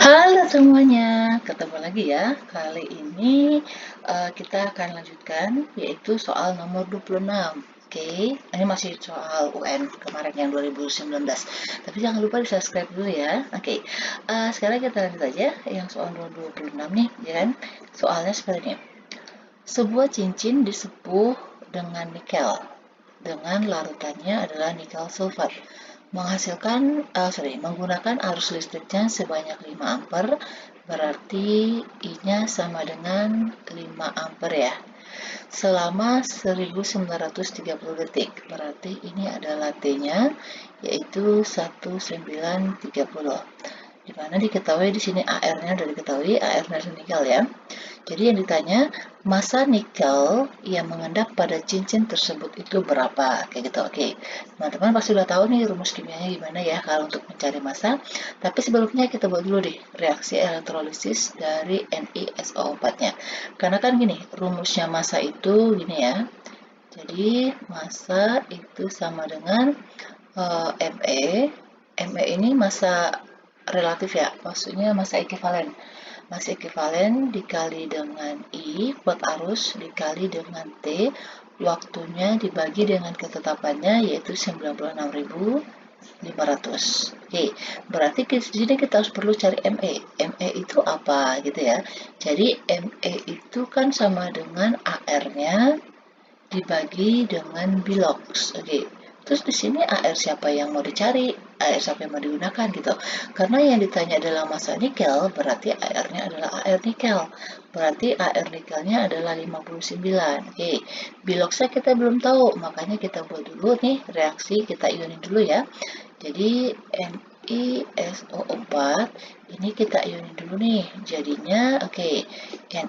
Halo semuanya, ketemu lagi ya. Kali ini kita akan lanjutkan yaitu soal nomor 26. Oke, ini masih soal UN kemarin yang 2019. Tapi jangan lupa di subscribe dulu ya. Oke, sekarang kita lanjut aja yang soal nomor 26 nih, ya kan? Soalnya seperti ini. Sebuah cincin disepuh dengan nikel dengan larutannya adalah nikel sulfat menggunakan arus listriknya sebanyak 5 ampere, berarti I-nya sama dengan 5 ampere ya, selama 1930 detik. Berarti ini adalah T-nya, yaitu 1930. Di mana diketahui di sini AR-nya sudah diketahui, AR-nya nikel ya. Jadi yang ditanya, masa nikel yang mengendap pada cincin tersebut itu berapa? Kayak gitu. Oke, teman-teman pasti udah tahu nih rumus kimianya gimana ya kalau untuk mencari massa. Tapi sebelumnya kita buat dulu deh reaksi elektrolisis dari NiSO4-nya. Karena kan gini, rumusnya massa itu gini ya. Jadi massa itu sama dengan Me. Me ini massa relatif ya, maksudnya massa ekivalen. Massa ekivalen dikali dengan I, kuat arus, dikali dengan T, waktunya dibagi dengan ketetapannya yaitu 96.500. Oke, berarti di sini kita harus perlu cari ME. ME itu apa gitu ya. Jadi ME itu kan sama dengan AR-nya dibagi dengan Bilox. Oke. Terus di sini AR siapa yang mau dicari? AR siapa yang mau digunakan gitu. Karena yang ditanya adalah massa nikel, berarti AR-nya adalah AR nikel. Berarti AR nikelnya adalah 59. Oke. Biloxnya kita belum tahu, makanya kita buat dulu nih reaksi, kita ionin dulu ya. Jadi NiSO4 ini kita ionin dulu nih. Jadinya oke,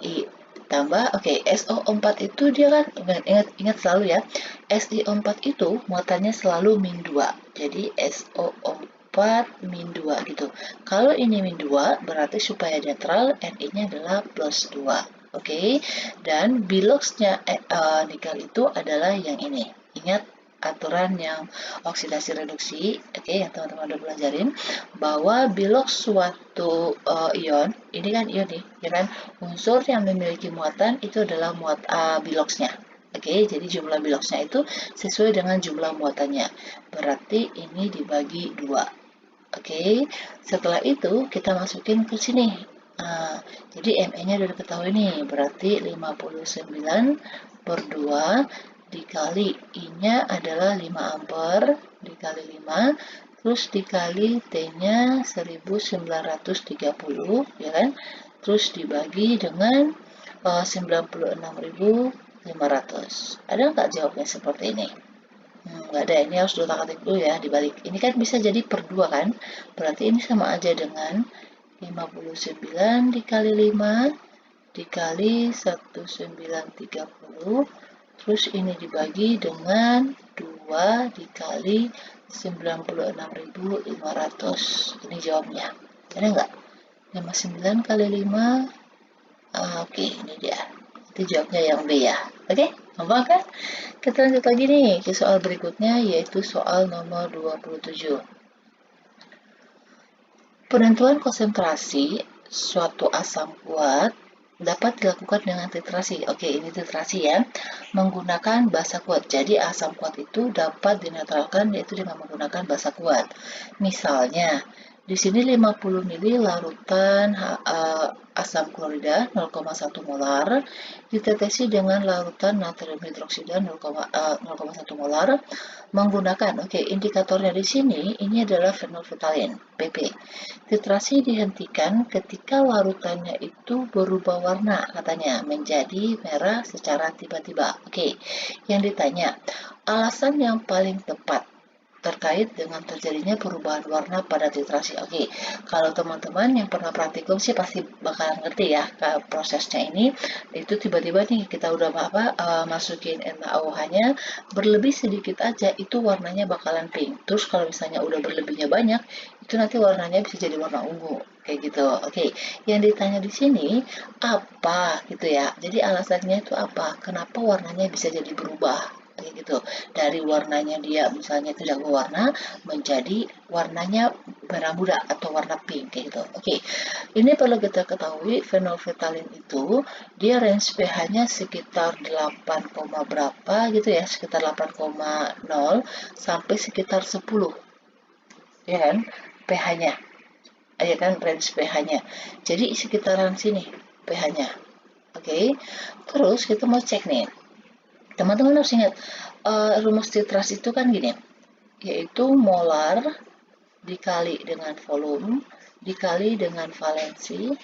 Ni tambah SO4 itu dia kan ingat selalu ya, SiO4 itu muatannya selalu min 2. Jadi SO4 min 2 gitu. Kalau ini min 2 berarti supaya netral Ni-nya adalah plus 2. Oke. Dan biloxnya nikel itu adalah yang ini. Ingat aturan yang oksidasi reduksi, oke, yang teman-teman udah belajarin, bahwa bilox suatu ion, ini kan ion nih, ya kan, unsur yang memiliki muatan itu adalah biloxnya. Oke, jadi jumlah biloxnya itu sesuai dengan jumlah muatannya. Berarti ini dibagi 2. Oke, setelah itu kita masukin ke sini. Jadi ME-nya udah diketahui nih, berarti 59 per 2 dikali I-nya adalah 5 ampere dikali 5, terus dikali T-nya 1930 ya kan, terus dibagi dengan 96.500. Ada nggak jawabnya seperti ini? Nggak ada, ini harus diutak-atik dulu ya, dibalik. Ini kan bisa jadi per 2 kan, berarti ini sama aja dengan 59 dikali 5 dikali 1930, terus ini dibagi dengan 2 dikali 96.500. Ini jawabnya. Ada nggak? 59 kali 5. Oke, ini dia. Itu jawabnya yang B ya. Oke, gampang kan? Kita lanjut lagi nih ke soal berikutnya, yaitu soal nomor 27. Penentuan konsentrasi suatu asam kuat dapat dilakukan dengan titrasi. Oke, ini titrasi ya. Menggunakan basa kuat. Jadi asam kuat itu dapat dinetralkan yaitu dengan menggunakan basa kuat. Misalnya, di sini 50 ml larutan asam klorida 0,1 molar ditetesi dengan larutan natrium hidroksida 0,1 molar menggunakan, indikatornya di sini ini adalah fenolfetalin, PP. Titrasi dihentikan ketika larutannya itu berubah warna, katanya menjadi merah secara tiba-tiba. Yang ditanya, alasan yang paling tepat terkait dengan terjadinya perubahan warna pada titrasi. Kalau teman-teman yang pernah praktikum sih pasti bakalan ngerti ya prosesnya ini. Itu tiba-tiba nih kita udah masukin NaOH-nya berlebih sedikit aja, itu warnanya bakalan pink. Terus kalau misalnya udah berlebihnya banyak, itu nanti warnanya bisa jadi warna ungu kayak gitu. Yang ditanya di sini apa gitu ya. Jadi alasannya itu apa? Kenapa warnanya bisa jadi berubah? kayak gitu. Dari warnanya dia misalnya tidak berwarna menjadi warnanya merah muda atau warna pink kayak gitu. Oke, ini perlu kita ketahui phenolphthalein itu dia range pH-nya sekitar 8, berapa gitu ya, sekitar 8,0 sampai sekitar 10 ya kan pH-nya. Ya kan range pH-nya. Jadi sekitaran sini pH-nya. Oke. Terus kita mau cek nih. Teman-teman harus ingat rumus titrasi itu kan gini, yaitu molar dikali dengan volume dikali dengan valensi.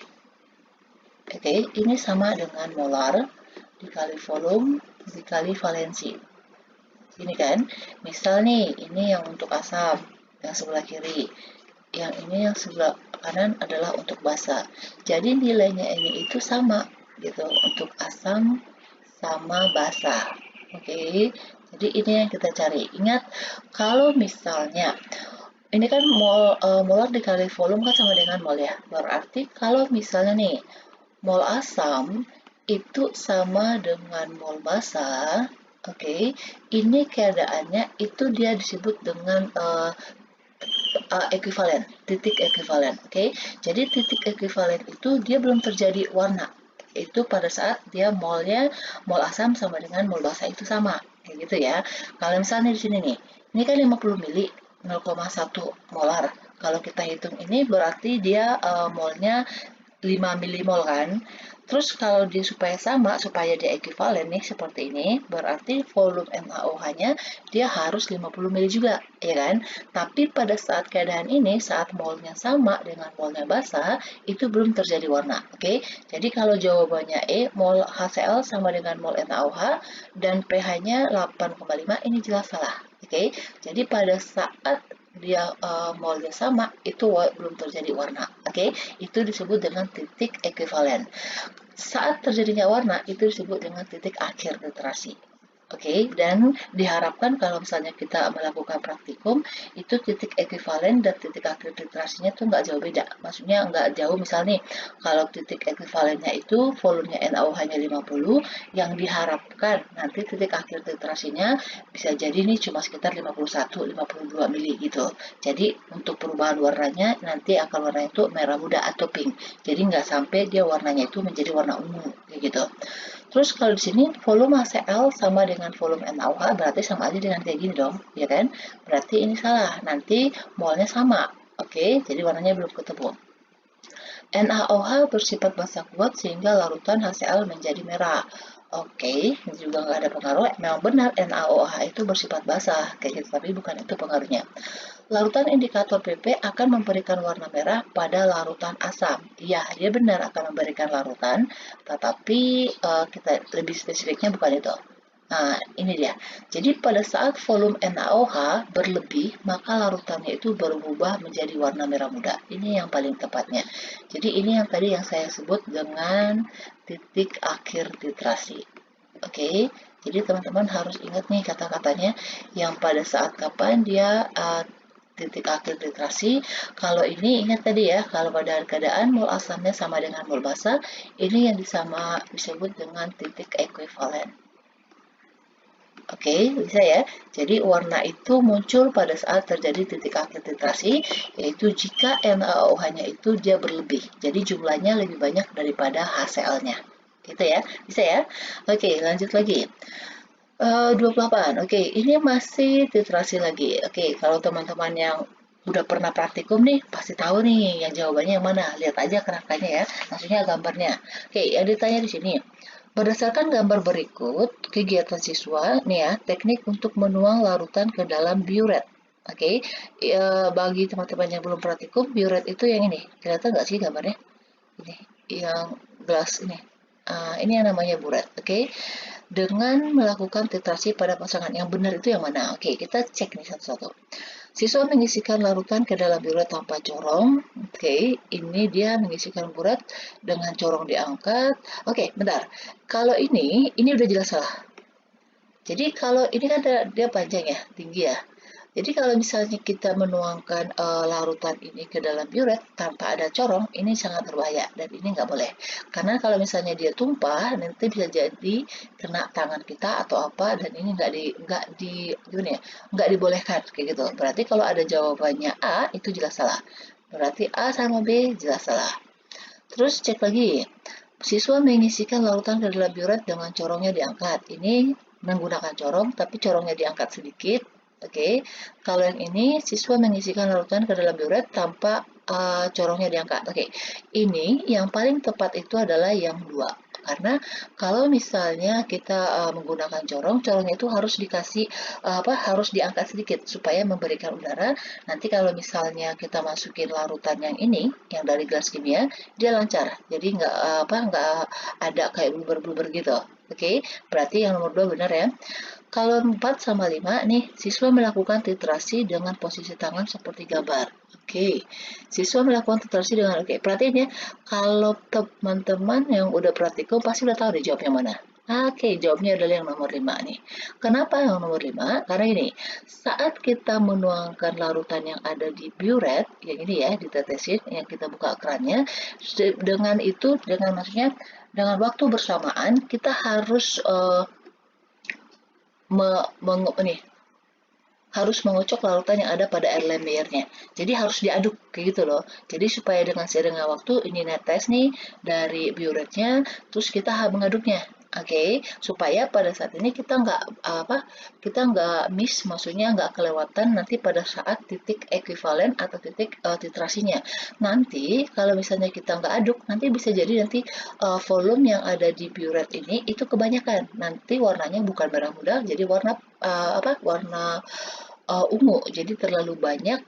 Oke, ini sama dengan molar dikali volume dikali valensi. Ini kan, misal nih, ini yang untuk asam, yang sebelah kiri. Yang ini yang sebelah kanan adalah untuk basa. Jadi nilainya ini itu sama gitu untuk asam sama basa. Oke. Jadi ini yang kita cari. Ingat kalau misalnya ini kan molar dikali volume kan sama dengan mol ya. Berarti kalau misalnya nih mol asam itu sama dengan mol basa, oke, ini keadaannya itu dia disebut dengan ekuivalen, titik ekuivalen, oke. Jadi titik ekuivalen itu dia belum terjadi warna. Itu pada saat dia mol asam sama dengan mol basa itu sama, kayak gitu ya. Kalau misalnya di sini nih, ini kan 50 mili, 0,1 molar. Kalau kita hitung ini berarti dia molnya 5 milimol kan. Terus kalau dia supaya sama, supaya dia ekuivalen nih seperti ini, berarti volume NaOH-nya dia harus 50 mili juga, ya kan? Tapi pada saat keadaan ini, saat molnya sama dengan molnya basa, itu belum terjadi warna, oke? Jadi kalau jawabannya E, mol HCl sama dengan mol NaOH dan pH-nya 8,5, ini jelas salah, oke? Jadi pada saat dia molnya sama, itu belum terjadi warna, oke? Itu disebut dengan titik ekuivalen. Saat terjadinya warna, itu disebut dengan titik akhir titrasi. Oke, dan diharapkan kalau misalnya kita melakukan praktikum, itu titik ekuivalen dan titik akhir titrasinya tuh nggak jauh beda. Maksudnya nggak jauh, misalnya nih, kalau titik ekuivalennya itu volumenya NaOH-nya 50, yang diharapkan nanti titik akhir titrasinya bisa jadi nih cuma sekitar 51-52 mili gitu. Jadi untuk perubahan warnanya nanti akan warnanya itu merah muda atau pink. Jadi nggak sampai dia warnanya itu menjadi warna ungu kayak gitu. Terus kalau di sini volume HCl sama dengan volume NaOH berarti sama aja dengan kayak gini dong, ya kan? Berarti ini salah. Nanti molnya sama. Oke, jadi warnanya belum ketemu. NaOH bersifat basa kuat sehingga larutan HCl menjadi merah. Oke, ini juga nggak ada pengaruh. Memang benar NaOH itu bersifat basah, kayak gitu, tapi bukan itu pengaruhnya. Larutan indikator PP akan memberikan warna merah pada larutan asam. Iya, dia benar akan memberikan larutan, tetapi kita lebih spesifiknya bukan itu. Nah, ini dia. Jadi pada saat volume NaOH berlebih, maka larutannya itu berubah menjadi warna merah muda. Ini yang paling tepatnya. Jadi ini yang tadi yang saya sebut dengan titik akhir titrasi. Oke, jadi teman-teman harus ingat nih kata-katanya yang pada saat kapan dia titik akhir titrasi. Kalau ini ingat tadi ya, kalau pada keadaan mol asamnya sama dengan mol basa, ini yang disebut dengan titik ekuivalen. Oke, bisa ya. Jadi warna itu muncul pada saat terjadi titik akhir titrasi, yaitu jika NaOH-nya itu dia berlebih. Jadi jumlahnya lebih banyak daripada HCl-nya. Gitu ya, bisa ya. Oke, lanjut lagi. 28. Oke, ini masih titrasi lagi. Oke, kalau teman-teman yang udah pernah praktikum nih, pasti tahu nih yang jawabannya yang mana. Lihat aja kerangkanya ya, maksudnya gambarnya. Oke, yang ditanya di sini. Berdasarkan gambar berikut, kegiatan siswa, nih ya, teknik untuk menuang larutan ke dalam biuret. Oke, bagi teman-teman yang belum praktikum, biuret itu yang ini. Kelihatan nggak sih gambarnya? Ini, yang gelas ini. Ini yang namanya buret, oke? Dengan melakukan titrasi pada pasangan yang benar itu yang mana? Oke, kita cek nih satu-satu. Siswa mengisikan larutan ke dalam buret tanpa corong. Oke, ini dia mengisikan buret dengan corong diangkat. Oke, bentar. Kalau ini udah jelas salah. Jadi kalau ini kan dia panjang ya, tinggi ya. Jadi kalau misalnya kita menuangkan larutan ini ke dalam biuret tanpa ada corong, ini sangat berbahaya dan ini nggak boleh. Karena kalau misalnya dia tumpah, nanti bisa jadi kena tangan kita atau apa, dan ini nggak di gimana ya, nggak dibolehkan kayak gitu. Berarti kalau ada jawabannya A, itu jelas salah. Berarti A sama B jelas salah. Terus cek lagi, siswa mengisikan larutan ke dalam biuret dengan corongnya diangkat. Ini menggunakan corong, tapi corongnya diangkat sedikit. Oke, kalau yang ini siswa mengisikan larutan ke dalam biuret tanpa corongnya diangkat. Oke, ini yang paling tepat itu adalah yang dua. Karena kalau misalnya kita menggunakan corong, corongnya itu harus dikasih harus diangkat sedikit supaya memberikan udara. Nanti kalau misalnya kita masukin larutan yang ini, yang dari gelas kimia, dia lancar. Jadi nggak ada kayak bluber-bluber gitu. Oke, berarti yang nomor 2 benar ya. Kalau 4 sama 5 nih, siswa melakukan titrasi dengan posisi tangan seperti gambar. Oke, siswa melakukan titrasi dengan, oke, perhatiin ya, kalau teman-teman yang udah praktikum pasti udah tahu deh jawabnya mana. Oke, jawabnya adalah yang nomor 5 nih. Kenapa yang nomor 5? Karena ini, saat kita menuangkan larutan yang ada di biuret, yang ini ya, ditetesin, yang kita buka kerannya, dengan itu, dengan maksudnya, dengan waktu bersamaan, kita harus nih, harus mengocok larutan yang ada pada air lembayernya. Jadi harus diaduk kayak gitu loh. Jadi supaya dengan seiringnya waktu ini netes nih dari biuretnya, terus kita mengaduknya. Oke, supaya pada saat ini kita nggak miss, maksudnya nggak kelewatan nanti pada saat titik ekuivalen atau titik titrasinya. Nanti kalau misalnya kita nggak aduk, nanti bisa jadi nanti volume yang ada di biuret ini itu kebanyakan. Nanti warnanya bukan merah muda, jadi warna ungu. Jadi terlalu banyak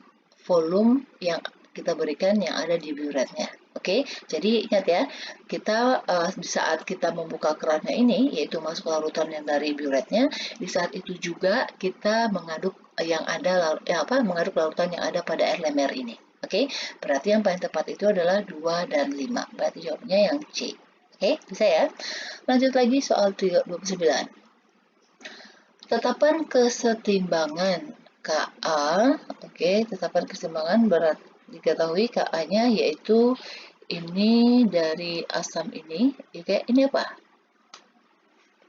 volume yang kita berikan yang ada di biuretnya. Oke, jadi ingat ya, kita di saat kita membuka kerannya ini, yaitu masuk larutan yang dari biuretnya, di saat itu juga kita mengaduk mengaduk larutan yang ada pada air lemer ini. Oke, berarti yang paling tepat itu adalah 2 dan 5. Berarti jawabnya yang C. Oke, bisa ya? Lanjut lagi soal 29. Tetapan kesetimbangan KA, oke, tetapan kesetimbangan berarti diketahui KA-nya yaitu ini dari asam ini, oke, ini apa?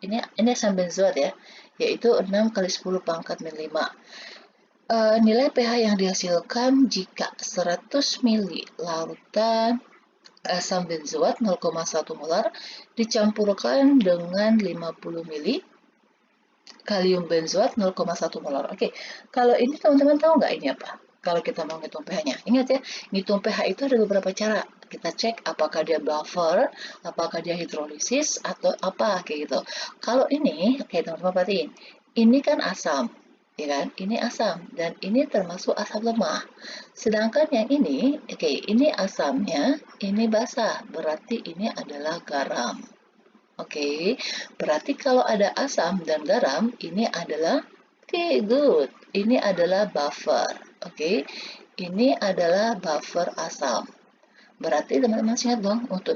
Ini asam benzoat ya, yaitu 6 kali 10 pangkat min 5. Nilai pH yang dihasilkan jika 100 mili larutan asam benzoat 0,1 molar dicampurkan dengan 50 mili kalium benzoat 0,1 molar. Oke, kalau ini teman-teman tahu nggak ini apa? Kalau kita mau ngitung pH-nya. Ingat ya, ngitung pH itu ada beberapa cara. Kita cek apakah dia buffer, apakah dia hidrolisis, atau apa, kayak gitu. Kalau ini, oke teman-teman perhatiin, ini kan asam, ya kan? Ini asam, dan ini termasuk asam lemah. Sedangkan yang ini, oke, ini asamnya, ini basah, berarti ini adalah garam. Oke, berarti kalau ada asam dan garam, ini adalah good. Ini adalah buffer. Oke, ini adalah buffer asam. Berarti teman-teman ingat dong untuk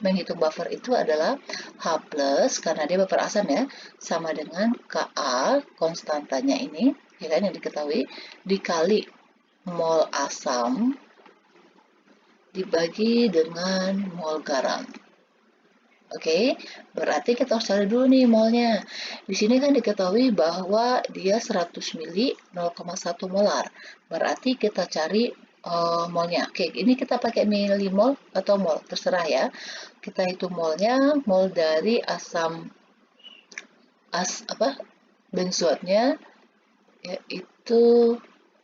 menghitung buffer itu adalah H plus karena dia buffer asam ya, sama dengan Ka konstantanya ini, ya kan yang diketahui dikali mol asam dibagi dengan mol garam. Oke, berarti kita harus cari dulu nih molnya. Di sini kan diketahui bahwa dia 100 mili 0,1 molar. Berarti kita cari molnya. Oke, ini kita pakai milimol atau mol, terserah ya. Kita hitung molnya, mol dari benzoatnya yaitu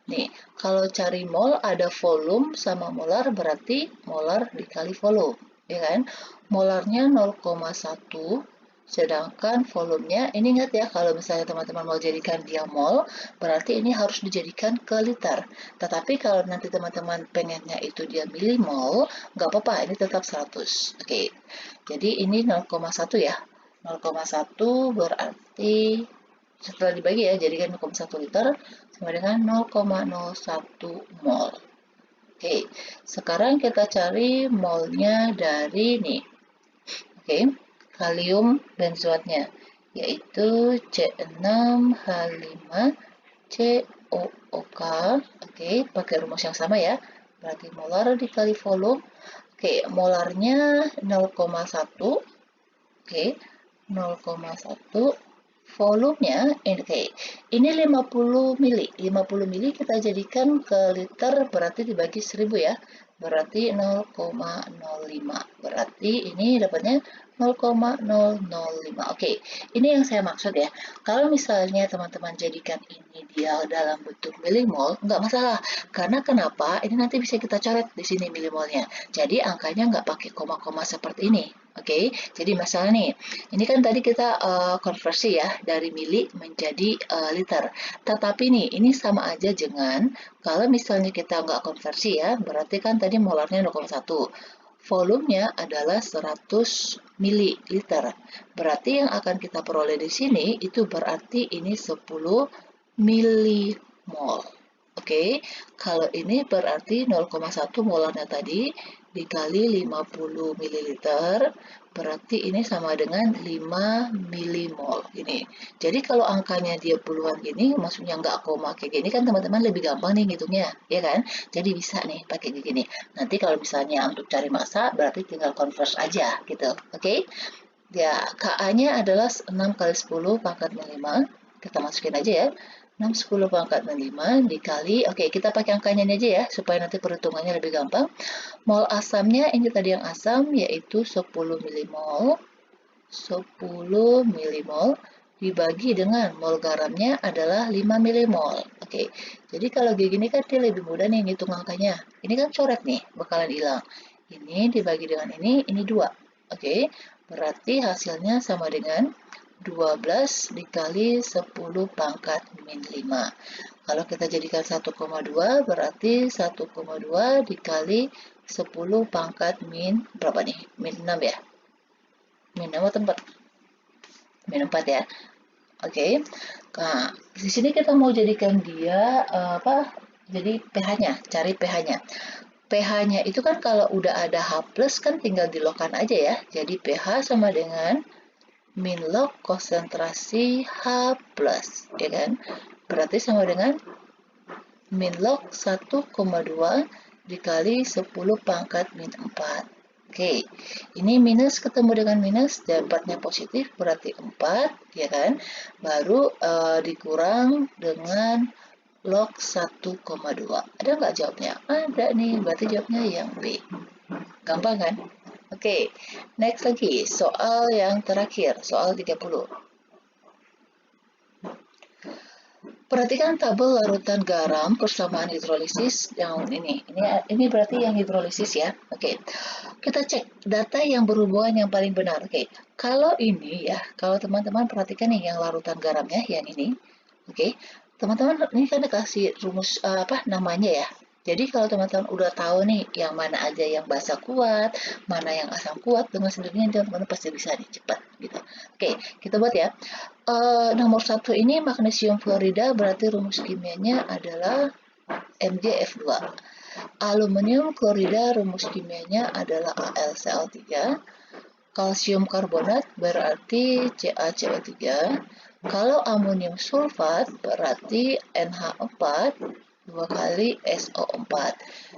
nih, kalau cari mol ada volume sama molar berarti molar dikali volume, ya kan? Molarnya 0,1 sedangkan volumenya ini ingat ya kalau misalnya teman-teman mau jadikan dia mol berarti ini harus dijadikan ke liter. Tetapi kalau nanti teman-teman pengennya itu dia milimol, nggak apa-apa, ini tetap 100. Oke. Jadi ini 0,1 ya. 0,1 berarti setelah dibagi ya jadikan 0,1 liter sama dengan 0,01 mol. Oke, sekarang kita cari molnya dari nih. Oke, kalium benzoatnya yaitu C6H5 MOOK. Oke, pakai rumus yang sama ya. Berarti molar dikali volume. Oke, molarnya 0,1. Oke, 0,1. Volumenya, oke, ini 50 mili. 50 mili kita jadikan ke liter, berarti dibagi 1000 ya. Berarti 0,05. Berarti ini dapatnya 0,005. Oke, ini yang saya maksud ya. Kalau misalnya teman-teman jadikan ini dia dalam bentuk milimol, nggak masalah. Karena kenapa? Ini nanti bisa kita coret di sini milimolnya. Jadi angkanya nggak pakai koma-koma seperti ini. Oke, jadi masalah nih. Ini kan tadi kita konversi ya dari mili menjadi liter. Tetapi nih, ini sama aja dengan kalau misalnya kita nggak konversi ya, berarti kan tadi molarnya 0,1. Volumenya adalah 100 mililiter. Berarti yang akan kita peroleh di sini itu berarti ini 10 milimol. Oke, kalau ini berarti 0,1 molarnya tadi dikali 50 mililiter, berarti ini sama dengan 5 milimol. Ini. Jadi kalau angkanya dia puluhan gini, maksudnya nggak koma kayak gini kan teman-teman lebih gampang nih ngitungnya, ya kan? Jadi bisa nih pakai gini. Nanti kalau misalnya untuk cari massa, berarti tinggal convert aja gitu. Oke? Ya, KA-nya adalah 6 kali 10 pangkat 5. Kita masukin aja ya. 6 10 pangkat 5 dikali, oke kita pakai angkanya ini aja ya, supaya nanti perhitungannya lebih gampang. Mol asamnya, ini tadi yang asam, yaitu 10 milimol. 10 milimol dibagi dengan mol garamnya adalah 5 milimol. Oke, jadi kalau kayak gini kan dia lebih mudah nih ngitung angkanya. Ini kan coret nih, bakalan hilang. Ini dibagi dengan ini 2. Oke, berarti hasilnya sama dengan 12 dikali 10 pangkat min 5. Kalau kita jadikan 1,2 berarti 1,2 dikali 10 pangkat min berapa nih? Min 6 ya? Min 6 atau 4? Min 4 ya. Oke. Nah, di sini kita mau jadikan dia apa? Jadi pH-nya, cari pH-nya. pH-nya itu kan kalau udah ada H+ kan tinggal dilogkan aja ya. Jadi pH sama dengan min log konsentrasi H+, ya kan? Berarti sama dengan min log 1,2 dikali 10 pangkat min 4. Oke, ini minus ketemu dengan minus, dan 4-nya positif, berarti 4, ya kan? Baru dikurang dengan log 1,2. Ada nggak jawabnya? Ada nih, berarti jawabnya yang B. Gampang kan? Oke, next lagi, soal yang terakhir, soal 30. Perhatikan tabel larutan garam persamaan hidrolisis yang ini. Ini berarti yang hidrolisis ya. Oke. Kita cek data yang berhubungan yang paling benar. Oke. Kalau ini ya, kalau teman-teman perhatikan nih yang larutan garamnya yang ini. Oke. Teman-teman ini kan dikasih rumus apa namanya ya. Jadi kalau teman-teman udah tahu nih yang mana aja yang basa kuat, mana yang asam kuat, dengan sendirinya teman-teman pasti bisa nih cepat gitu. Oke, kita buat ya. Nomor 1 ini magnesium fluorida, berarti rumus kimianya adalah MgF2. Aluminium klorida, rumus kimianya adalah AlCl3. Kalsium karbonat berarti CaCO3. Kalau amonium sulfat berarti NH4 2 kali SO4.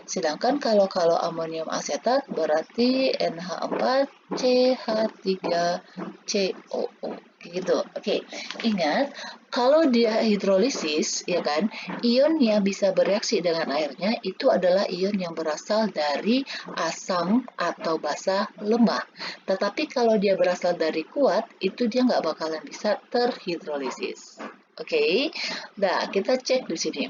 Sedangkan kalau amonium asetat berarti NH4 CH3COO. Gitu. Oke, ingat kalau dia hidrolisis ya kan, ion yang bisa bereaksi dengan airnya itu adalah ion yang berasal dari asam atau basa lemah. Tetapi kalau dia berasal dari kuat, itu dia nggak bakalan bisa terhidrolisis. Oke, nah kita cek di sini.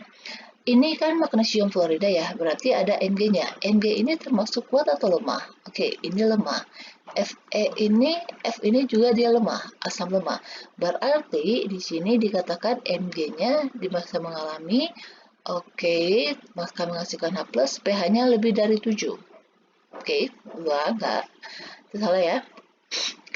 Ini kan magnesium fluorida ya, berarti ada Mg-nya. Mg ini termasuk kuat atau lemah? Oke, ini lemah. F ini juga dia lemah, asam lemah. Berarti di sini dikatakan Mg-nya bisa mengalami, oke, maka menghasilkan H+, pH-nya lebih dari 7. Oke, enggak. Itu salah ya.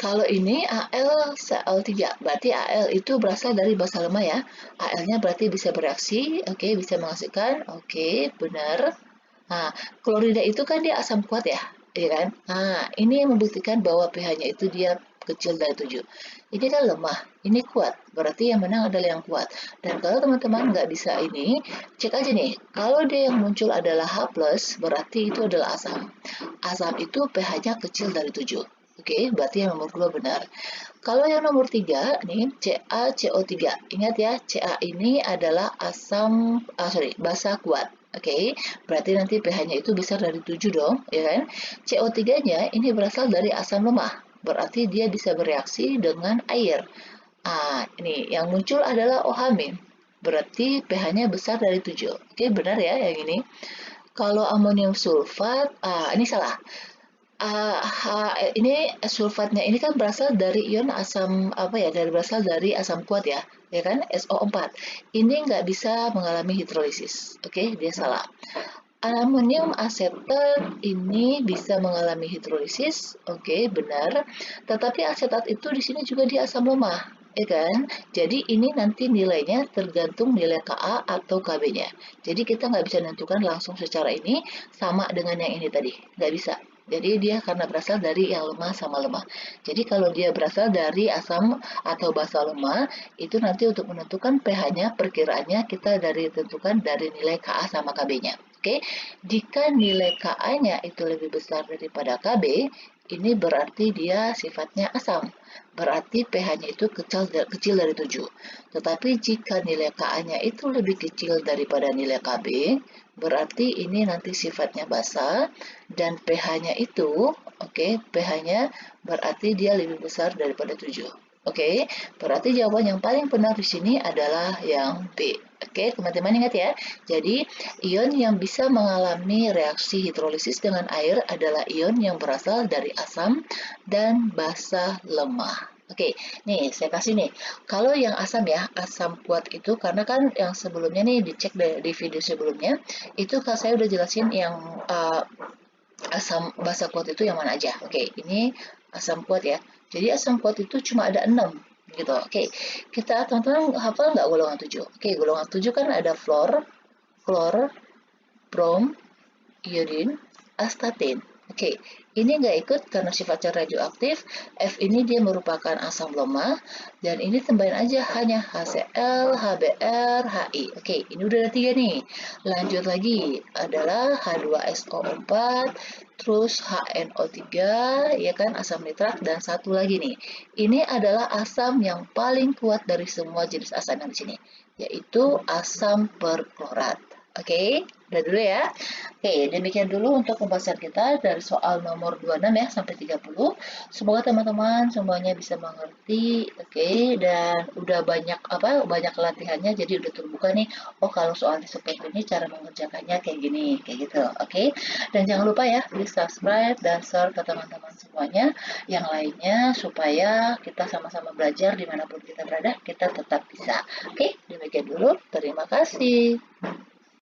Kalau ini AlCl3, berarti Al itu berasal dari basa lemah ya. Al-nya berarti bisa bereaksi, oke, bisa menghasilkan, oke, benar. Nah, klorida itu kan dia asam kuat ya, ya kan? Nah, ini yang membuktikan bahwa pH-nya itu dia kecil dari 7. Ini kan lemah, ini kuat, berarti yang menang adalah yang kuat. Dan kalau teman-teman nggak bisa ini, cek aja nih, kalau dia yang muncul adalah H+, berarti itu adalah asam. Asam itu pH-nya kecil dari 7. Oke, berarti yang nomor 2 benar. Kalau yang nomor 3, nih, CaCO3. Ingat ya, Ca ini adalah basa kuat. Oke, berarti nanti pH-nya itu besar dari 7 dong, ya kan? CO3-nya ini berasal dari asam lemah, berarti dia bisa bereaksi dengan air. Ini yang muncul adalah OH-, berarti pH-nya besar dari 7. Oke, benar ya yang ini. Kalau amonium sulfat, ini salah. Ini sulfatnya ini kan berasal dari ion asam berasal dari asam kuat ya kan, SO4. Ini nggak bisa mengalami hidrolisis. Oke, dia salah. Amonium asetat ini bisa mengalami hidrolisis, oke, benar. Tetapi asetat itu di sini juga dia asam lemah, ya kan? Jadi ini nanti nilainya tergantung nilai Ka atau Kb-nya. Jadi kita nggak bisa menentukan langsung secara ini sama dengan yang ini tadi, nggak bisa. Jadi dia karena berasal dari yang lemah sama lemah. Jadi kalau dia berasal dari asam atau basa lemah, itu nanti untuk menentukan pH-nya, perkiraannya kita tentukan dari nilai Ka sama Kb-nya. Oke, jika nilai Ka-nya itu lebih besar daripada Kb, ini berarti dia sifatnya asam. Berarti pH-nya itu kecil dari 7. Tetapi jika nilai Ka-nya itu lebih kecil daripada nilai Kb, berarti ini nanti sifatnya basa dan pH-nya itu, pH-nya berarti dia lebih besar daripada 7. Oke, berarti jawaban yang paling benar di sini adalah yang B. Oke, teman-teman ingat ya. Jadi, ion yang bisa mengalami reaksi hidrolisis dengan air adalah ion yang berasal dari asam dan basa lemah. Oke, nih saya kasih nih. Kalau yang asam ya, asam kuat itu karena kan yang sebelumnya nih dicek di video sebelumnya, itu kalau saya udah jelasin yang asam basa kuat itu yang mana aja. Oke, ini asam kuat ya. Jadi asam kuat itu cuma ada 6 gitu. Oke, kita teman-teman hafal nggak golongan 7? Oke, golongan 7 kan ada fluor, klor, brom, iodin, astatin. Oke, ini nggak ikut karena sifatnya radioaktif. F ini dia merupakan asam lemah dan ini tambahin aja hanya HCl, HBr, Hi. Oke, ini udah ada 3 nih. Lanjut lagi adalah H2SO4, terus HNO3, ya kan, asam nitrat, dan satu lagi nih. Ini adalah asam yang paling kuat dari semua jenis asam yang di sini, yaitu asam perklorat. Oke, udah dulu ya. Oke, demikian dulu untuk pembahasan kita dari soal nomor 26 ya sampai 30. Semoga teman-teman semuanya bisa mengerti, oke, dan udah banyak latihannya jadi udah terbuka nih. Oh, kalau soal seperti ini cara mengerjakannya kayak gini, kayak gitu. Oke. Dan jangan lupa ya, please subscribe dan share ke teman-teman semuanya yang lainnya supaya kita sama-sama belajar dimanapun kita berada, kita tetap bisa. Oke, demikian dulu. Terima kasih.